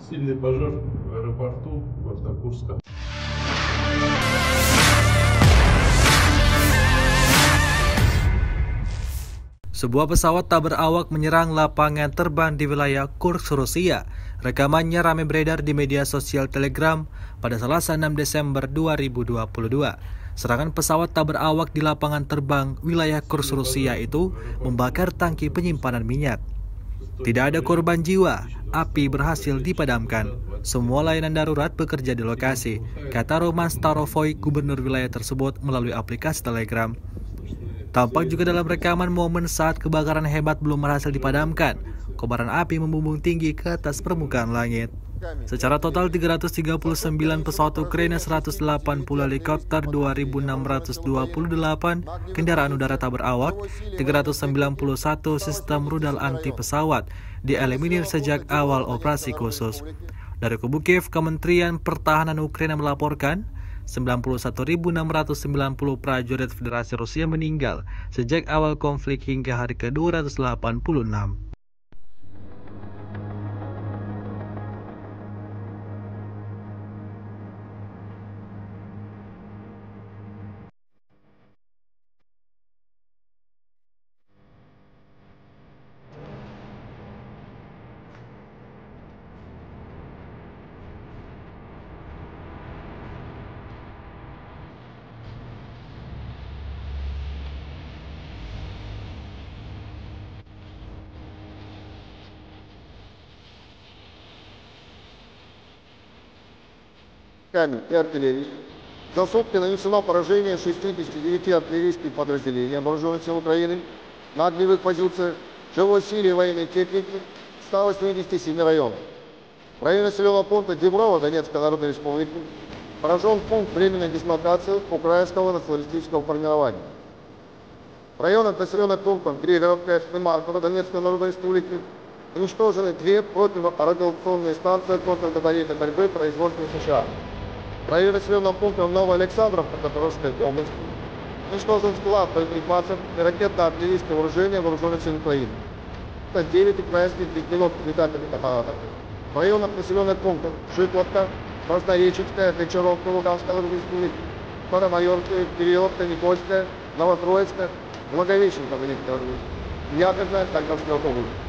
Сильный пожар в аэропорту Курска. Sebuah pesawat tak berawak menyerang lapangan terbang di wilayah Kursk, Rusia. Rekamannya ramai beredar di media sosial Telegram pada Selasa 6 Desember 2022. Serangan pesawat tak berawak di lapangan terbang wilayah Kursk, Rusia itu membakar tangki penyimpanan minyak. Tidak ada korban jiwa, api berhasil dipadamkan. Semua layanan darurat bekerja di lokasi, kata Roman Starovoy, gubernur wilayah tersebut melalui aplikasi Telegram. Tampak juga dalam rekaman momen saat kebakaran hebat belum berhasil dipadamkan. Kobaran api membumbung tinggi ke atas permukaan langit. Secara total 339 pesawat Ukraina, 180 helikopter, 2.628 kendaraan udara tak berawak, 391 sistem rudal anti pesawat dieliminir sejak awal operasi khusus. Dari kubu Kiev, Kementerian Pertahanan Ukraina melaporkan 91.690 prajurit Federasi Rusia meninggal sejak awal konflik hingga hari ke-286. И артиллерии. За сутки нанесено поражение 69 артиллерийских подразделений вооруженных сил Украины на огневых позициях, живой силе военной техники 187 районов. В районе населенного пункта Деброво Донецкой Народной Республики поражен пункт временной дислокации украинского националистического формирования. В районах населенных пунктов Григоровка и Маркова Донецкой Народной Республики уничтожены две противорадиационные станции контрбатарейной борьбы производства США. В районе населенного пункта Новоалександровка Запорожской области уничтожен склад боеприпасов и ракетно-артиллерийское вооружение вооруженных сил Украины. Это 9 украинских беспилотных летательных аппаратов. В районах населенных пунктов Шиповка, Краснореченская, Гончаровка, Луганская республика, Старомайорская, Кирилловка, Никольская, Новотроицкая, Благовещенка, Яковлевская, Харьковская область.